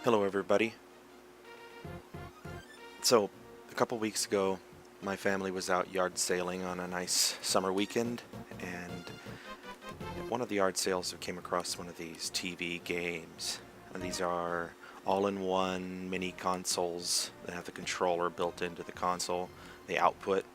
Hello everybody. So, a couple weeks ago, my family was out yard sailing on a nice summer weekend, and at one of the yard sales we came across one of these TV games. And these are all-in-one mini consoles that have the controller built into the console. They output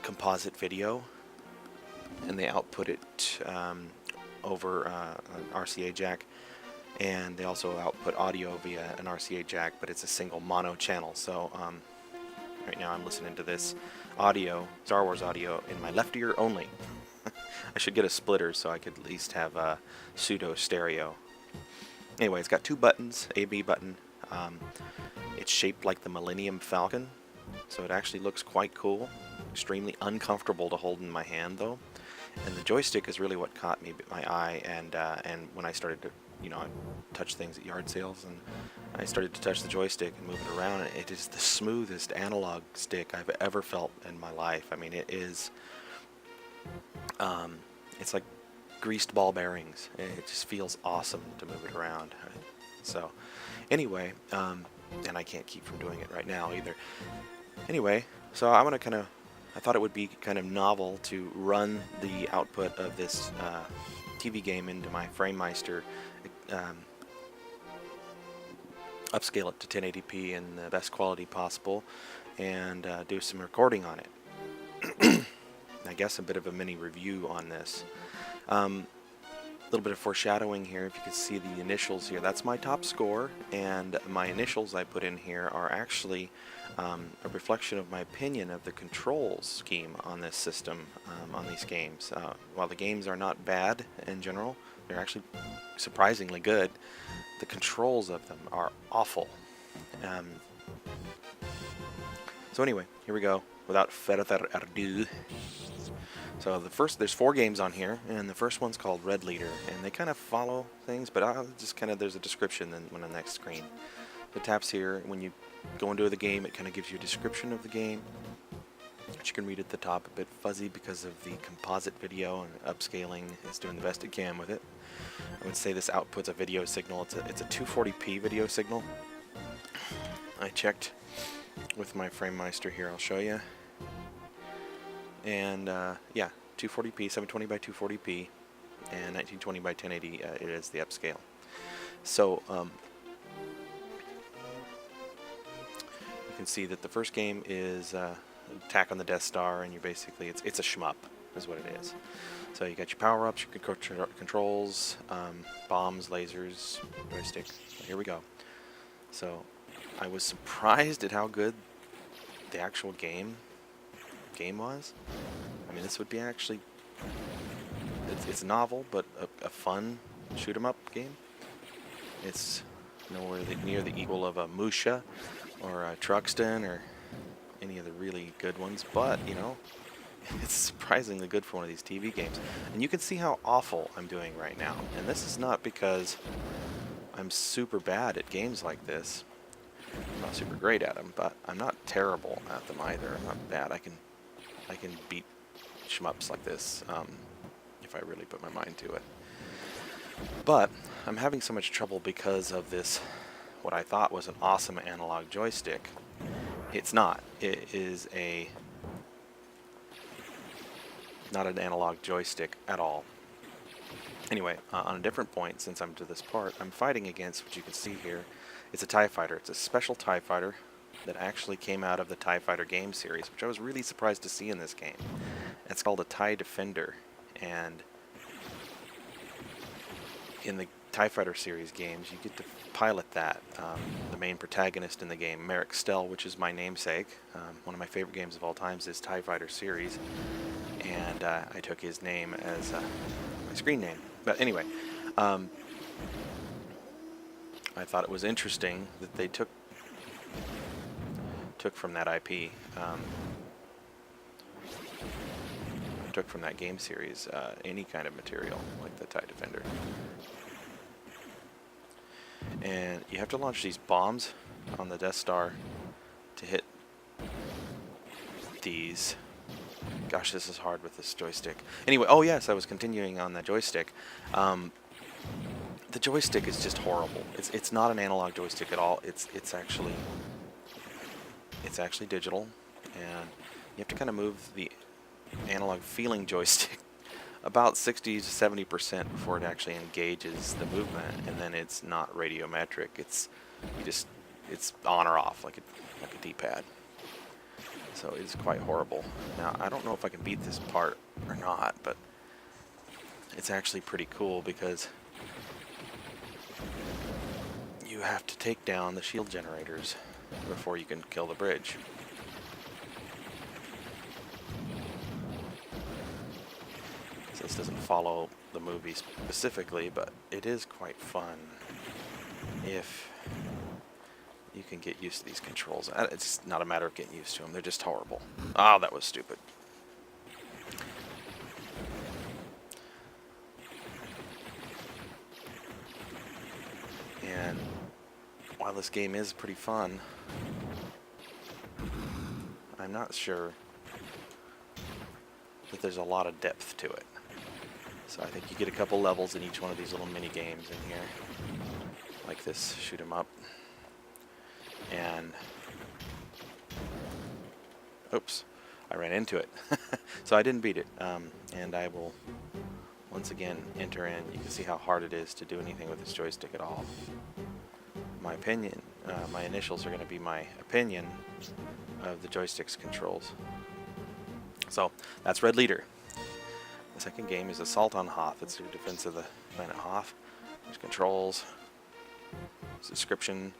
composite video, and they output it over an RCA jack, and they also output audio via an RCA jack, but it's a single mono channel. So right now I'm listening to this audio, Star Wars audio, in my left ear only. I should get a splitter so I could at least have a pseudo stereo. Anyway, it's got two buttons, A, B button. It's shaped like the Melinium Falcon, so it actually looks quite cool. Extremely uncomfortable to hold in my hand though. And the joystick is really what caught my eye, and when I started to, I touch things at yard sales, and I started to touch the joystick and move it around, and it is the smoothest analog stick I've ever felt in my life. I mean, it is, it's like greased ball bearings. It just feels awesome to move it around. So, anyway, and I can't keep from doing it right now either. Anyway, so I'm gonna I thought it would be kind of novel to run the output of this TV game into my Framemeister, upscale it to 1080p in the best quality possible, and do some recording on it. I guess a bit of a mini review on this. A little bit of foreshadowing here. If you can see the initials here, that's my top score, and my initials I put in here are actually a reflection of my opinion of the control scheme on this system, on these games. While the games are not bad in general, they're actually surprisingly good. The controls of them are awful. So anyway, here we go. Without further ado. So there's 4 games on here, and the first one's called Red Leader, and they kind of follow things, but I'll just there's a description then on the next screen. The taps here, when you go into the game, it kind of gives you a description of the game, which you can read at the top. A bit fuzzy because of the composite video, and upscaling is doing the best it can with it. I would say this outputs a video signal. It's a 240p video signal. I checked with my Framemeister here, I'll show you. And yeah, 240p, 720 by 240p, and 1920 by 1080. It is the upscale. So you can see that the first game is attack on the Death Star, and you're basically it's a shmup, is what it is. So you got your power-ups, your controls, bombs, lasers, joystick. So here we go. So I was surprised at how good the actual game was. I mean, this would be actually, it's novel, but a fun shoot 'em up game. It's nowhere near the equal of a Musha or a Truxton or any of the really good ones, but it's surprisingly good for one of these TV games. And you can see how awful I'm doing right now. And this is not because I'm super bad at games like this. I'm not super great at them, but I'm not terrible at them either. I'm not bad. I can beat shmups like this if I really put my mind to it. But I'm having so much trouble because of this, what I thought was an awesome analog joystick. It's not. It is not an analog joystick at all. Anyway, on a different point, since I'm to this part, I'm fighting against what you can see here. It's a TIE fighter. It's a special TIE fighter that actually came out of the TIE Fighter game series, which I was really surprised to see in this game. It's called a TIE Defender, and in the TIE Fighter series games, you get to pilot that. The main protagonist in the game, Merrick Stell, which is my namesake. One of my favorite games of all times is TIE Fighter series, and I took his name as my screen name. But anyway, I thought it was interesting that they took from that IP, took from that game series any kind of material like the TIE Defender. And you have to launch these bombs on the Death Star to hit these. Gosh, this is hard with this joystick. Anyway, oh yes, I was continuing on that joystick. The joystick is just horrible. It's not an analog joystick at all. It's actually digital, and you have to kind of move the analog feeling joystick about 60 to 70% before it actually engages the movement, and then it's not radiometric. It's on or off like a D-pad. So it's quite horrible. Now I don't know if I can beat this part or not, but it's actually pretty cool because you have to take down the shield generators before you can kill the bridge. So this doesn't follow the movie specifically, but it is quite fun if you can get used to these controls. It's not a matter of getting used to them. They're just horrible. Oh, that was stupid. And while this game is pretty fun, I'm not sure that there's a lot of depth to it. So I think you get a couple levels in each one of these little mini games in here, like this shoot 'em up. And oops, I ran into it. So I didn't beat it. And I will once again enter in. You can see how hard it is to do anything with this joystick at all. My opinion, my initials are going to be my opinion of the joystick's controls. So that's Red Leader. The second game is Assault on Hoth. It's your defense of the planet Hoth. There's controls. Description: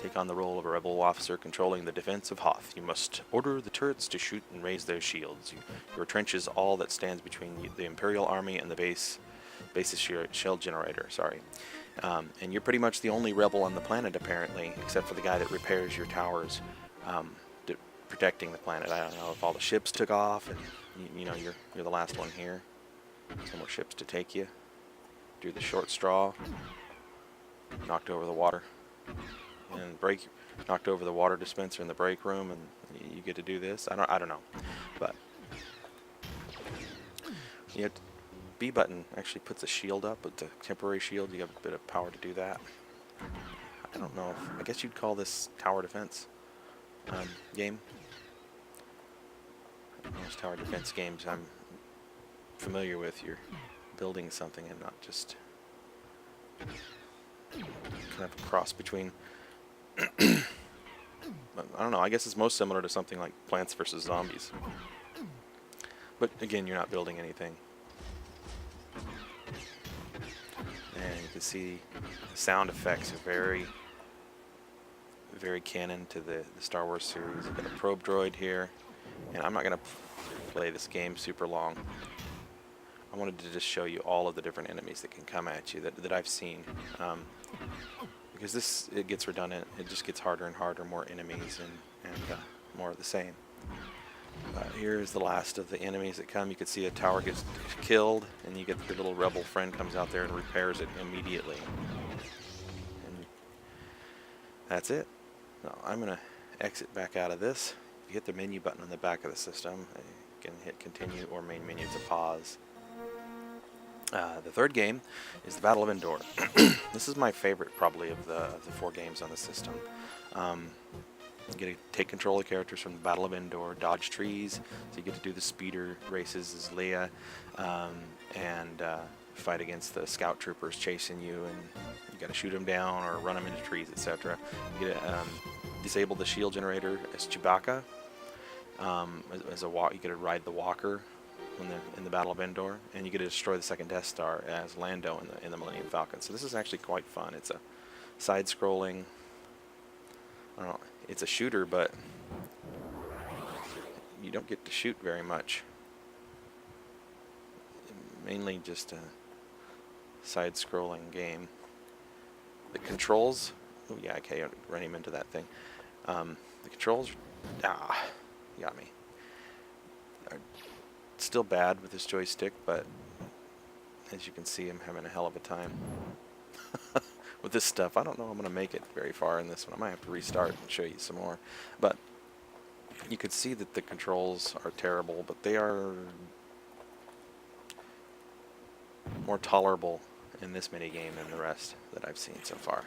take on the role of a rebel officer controlling the defense of Hoth. You must order the turrets to shoot and raise their shields. Your trench is all that stands between the Imperial Army and the base's shield generator. Sorry. And you're pretty much the only rebel on the planet, apparently, except for the guy that repairs your towers, protecting the planet. I don't know if all the ships took off, and you know you're the last one here. Some more ships to take you. Do the short straw. Knocked over the water, and knocked over the water dispenser in the break room, and you get to do this. I don't know, but you have to, B button actually puts a shield up. It's a temporary shield. You have a bit of power to do that. I don't know. I guess you'd call this tower defense game. Most tower defense games I'm familiar with, you're building something and not just kind of a cross between. I don't know. I guess it's most similar to something like Plants vs. Zombies. But again, you're not building anything. And you can see the sound effects are very, very canon to the Star Wars series. I've got a probe droid here, and I'm not going to play this game super long. I wanted to just show you all of the different enemies that can come at you that I've seen. Because it gets redundant. It just gets harder and harder, more enemies and more of the same. Here's the last of the enemies that come. You can see a tower gets killed, and you get the little rebel friend comes out there and repairs it immediately. And that's it. Now, I'm going to exit back out of this. If you hit the menu button on the back of the system, you can hit continue or main menu to pause. The third game is the Battle of Endor. This is my favorite, probably, of the 4 games on the system. You get to take control of characters from the Battle of Endor, dodge trees, so you get to do the speeder races as Leia, and fight against the scout troopers chasing you, and you got to shoot them down or run them into trees, etc. You get to disable the shield generator as Chewbacca. You get to ride the walker in the Battle of Endor, and you get to destroy the second Death Star as Lando in the Melinium Falcon. So this is actually quite fun. It's a side-scrolling. I don't know. It's a shooter, but you don't get to shoot very much. Mainly just a side-scrolling game. The controls. Oh yeah, okay, I ran him into that thing. The controls. You got me. Are still bad with this joystick, but as you can see, I'm having a hell of a time with this stuff. I don't know I'm going to make it very far in this one. I might have to restart and show you some more. But you could see that the controls are terrible, but they are more tolerable in this mini game than the rest that I've seen so far.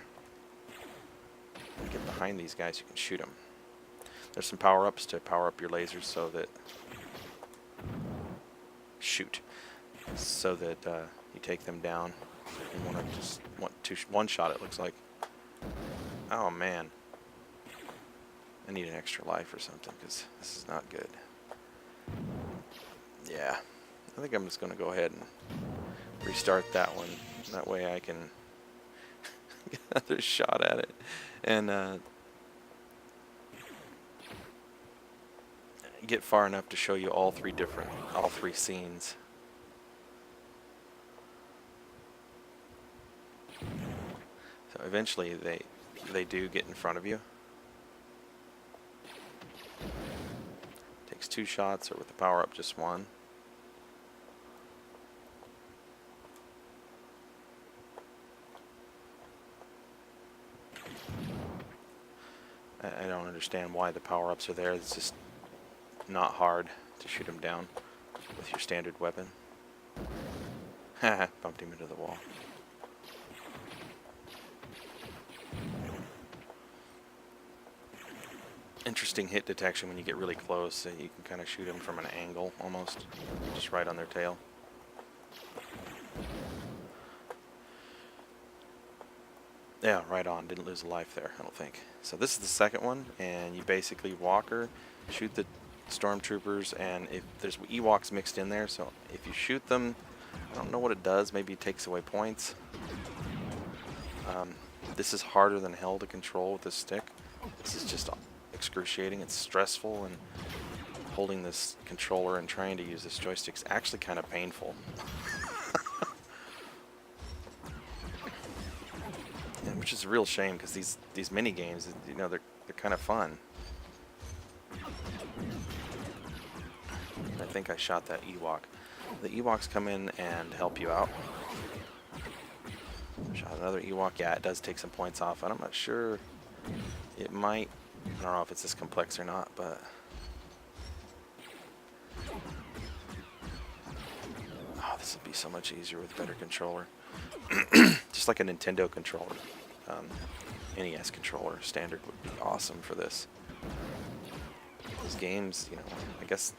When you get behind these guys, you can shoot them. There's some power-ups to power up your lasers so that you take them down. You want to just one shot. It looks like. Oh man, I need an extra life or something because this is not good. Yeah, I think I'm just going to go ahead and restart that one. That way I can get another shot at it and get far enough to show you all three scenes. So eventually they do get in front of you. Takes 2 shots, or with the power up just 1. I don't understand why the power-ups are there. It's just not hard to shoot them down with your standard weapon. Haha, bumped him into the wall. Interesting hit detection when you get really close. So you can kind of shoot them from an angle almost, just right on their tail. Yeah, right on. Didn't lose a life there, I don't think. So this is the second one, and you basically walker, shoot the stormtroopers, and if there's Ewoks mixed in there, so if you shoot them, I don't know what it does. Maybe it takes away points. This is harder than hell to control with this stick. This is just excruciating. It's stressful, and holding this controller and trying to use this joystick is actually kind of painful. Which is a real shame because these mini games, you know, they're kind of fun. I think I shot that Ewok. The Ewoks come in and help you out. Shot another Ewok. Yeah, it does take some points off, and I'm not sure. It might. I don't know if it's this complex or not, but oh, this would be so much easier with a better controller. Just like a Nintendo controller. NES controller standard would be awesome for this. These games, you know, I guess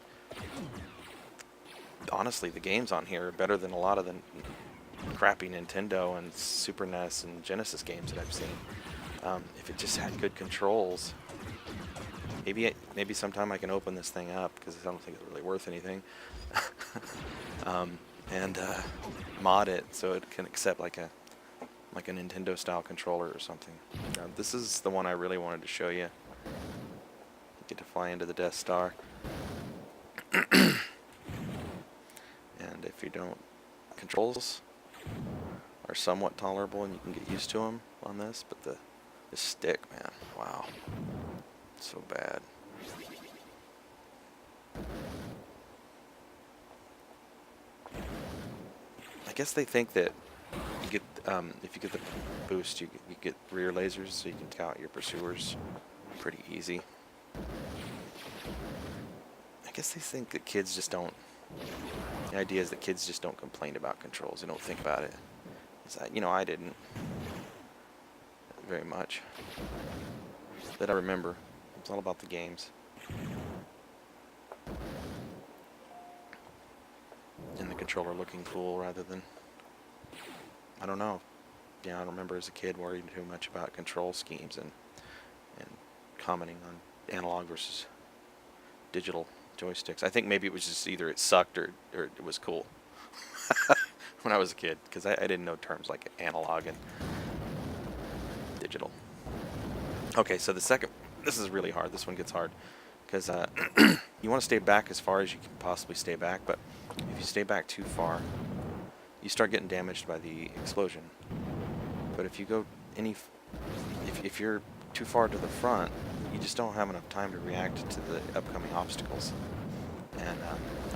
honestly the games on here are better than a lot of the crappy Nintendo and Super NES and Genesis games that I've seen. If it just had good controls, maybe sometime I can open this thing up, because I don't think it's really worth anything, and mod it so it can accept like a Nintendo style controller or something. This is the one I really wanted to show you. You get to fly into the Death Star. And if you don't, controls are somewhat tolerable and you can get used to them on this, but this stick, man, wow, so bad. I guess they think that you get if you get the boost, you get rear lasers, so you can count your pursuers pretty easy. I guess they think that kids just don't. The idea is that kids just don't complain about controls. They don't think about it. It's like, you know, I didn't very much that I remember. It's all about the games. And the controller looking cool rather than, I don't know. Yeah, I don't remember as a kid worrying too much about control schemes and commenting on analog versus digital joysticks. I think maybe it was just either it sucked or it was cool when I was a kid, because I didn't know terms like analog and digital. Okay, so the second, this is really hard. This one gets hard because you want to stay back as far as you can possibly stay back, but if you stay back too far, you start getting damaged by the explosion. But if you go if you're too far to the front, you just don't have enough time to react to the upcoming obstacles. And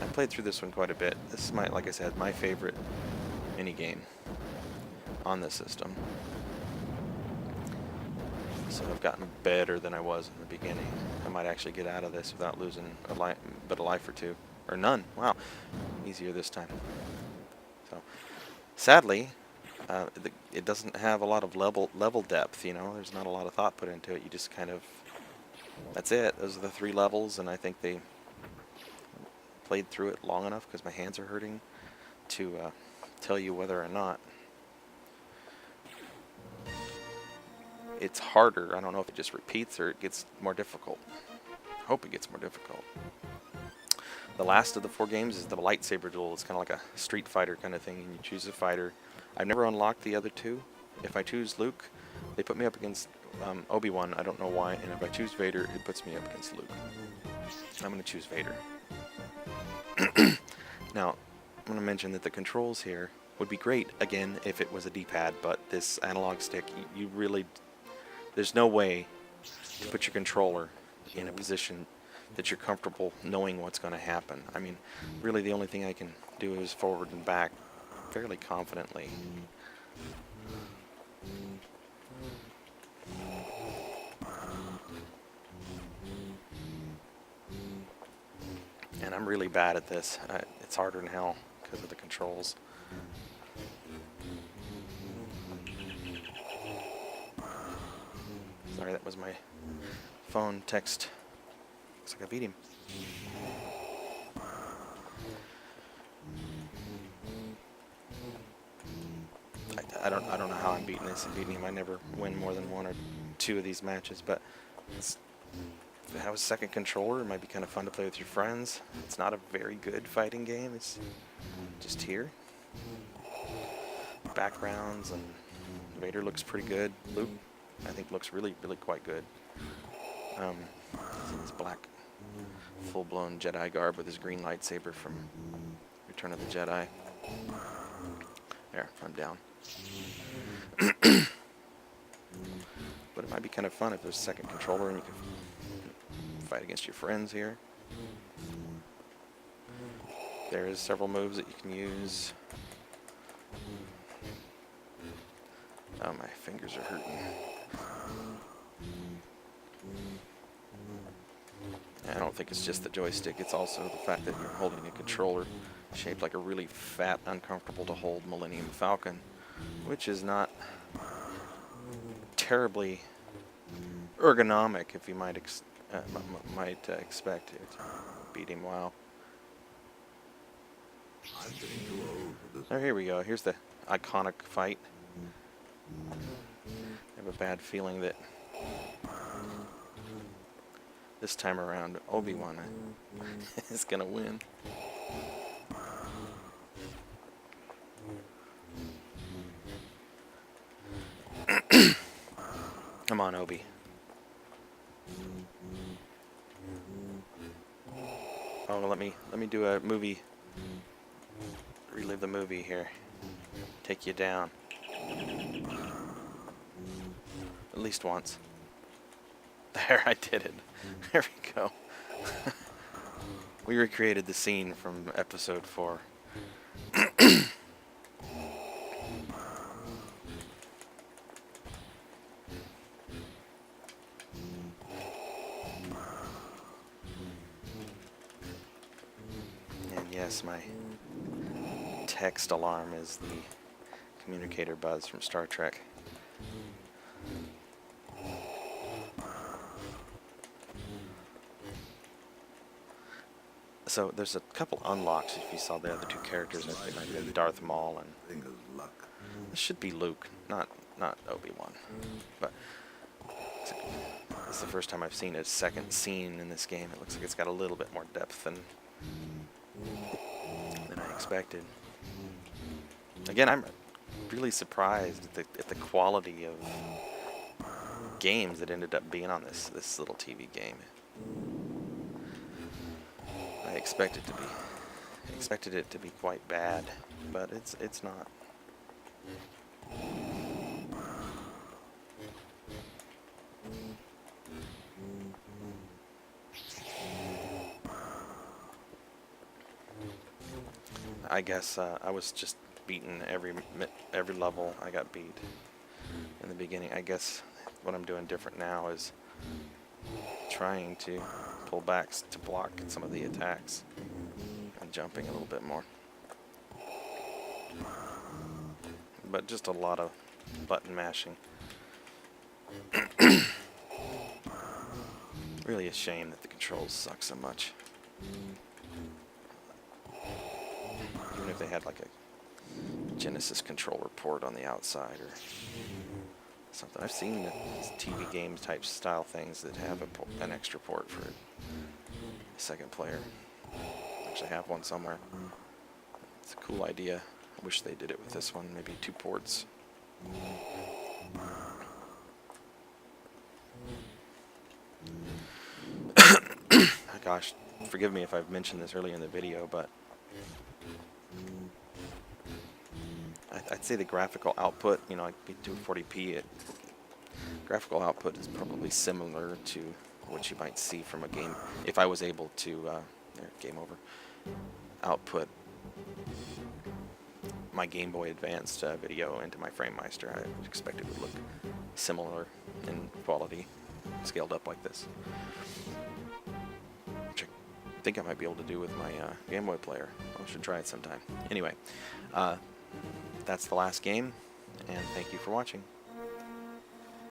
I played through this one quite a bit. This is like I said, my favorite mini game on this system. So I've gotten better than I was in the beginning. I might actually get out of this without losing a life or two, or none. Wow, easier this time. So sadly, it doesn't have a lot of level depth, you know. There's not a lot of thought put into it. You just kind of, that's it. Those are the 3 levels, and I think they played through it long enough because my hands are hurting to tell you whether or not it's harder. I don't know if it just repeats or it gets more difficult. I hope it gets more difficult. The last of the 4 games is the lightsaber duel. It's kind of like a Street Fighter kind of thing, and you choose a fighter. I've never unlocked the other 2. If I choose Luke, they put me up against Obi-Wan. I don't know why. And if I choose Vader, it puts me up against Luke. I'm going to choose Vader. Now, I'm going to mention that the controls here would be great, again, if it was a D-pad, but this analog stick, you really, there's no way to put your controller in a position that you're comfortable knowing what's going to happen. I mean, really the only thing I can do is forward and back fairly confidently. And I'm really bad at this. It's harder than hell because of the controls. Sorry, that was my phone text. Looks like I beat him. I don't know how I'm beating him. I never win more than 1 or 2 of these matches, but if it has a second controller, it might be kind of fun to play with your friends. It's not a very good fighting game. It's just here. Backgrounds, and Vader looks pretty good. Luke, I think, looks really quite good. His black full-blown Jedi garb with his green lightsaber from Return of the Jedi. There, I'm down. But it might be kind of fun if there's a second controller and you can fight against your friends here. There is several moves that you can use. Oh, my fingers are hurting. I don't think it's just the joystick, it's also the fact that you're holding a controller shaped like a really fat, uncomfortable to hold Melinium Falcon, which is not terribly ergonomic, if you might expect it. Beat him, wow. Oh, here we go. Here's the iconic fight. I have a bad feeling that this time around Obi-Wan is gonna win. Come on, Obi. Oh, let me do a movie. Relive the movie here. Take you down. At least once. There, I did it. There we go. We recreated the scene from episode 4. And yes, my text alarm is the communicator buzz from Star Trek. So there's a couple unlocks if you saw the other 2 characters. I think might be Darth Maul and this should be Luke, not Obi-Wan. But it's the first time I've seen a second scene in this game. It looks like it's got a little bit more depth than I expected. Again, I'm really surprised at the quality of games that ended up being on this little TV game. I expected it to be quite bad, but it's not. I guess I was just beaten every level. I got beat in the beginning. I guess what I'm doing different now is trying to pull back to block some of the attacks and jumping a little bit more. but just a lot of button mashing. Really a shame that the controls suck so much. Even if they had like a Genesis controller port on the outside or something. I've seen the TV games type style things that have an extra port for a second player. Actually have one somewhere. It's a cool idea. I wish they did it with this one. Maybe 2 ports. Gosh, forgive me if I've mentioned this earlier in the video, but I'd say the graphical output, you know, like 240p, graphical output is probably similar to what you might see from a game. If I was able to, there, game over, output my Game Boy Advanced video into my Framemeister, I would expect it would look similar in quality, scaled up like this. Which I think I might be able to do with my Game Boy player. I should try it sometime. Anyway, that's the last game, and thank you for watching.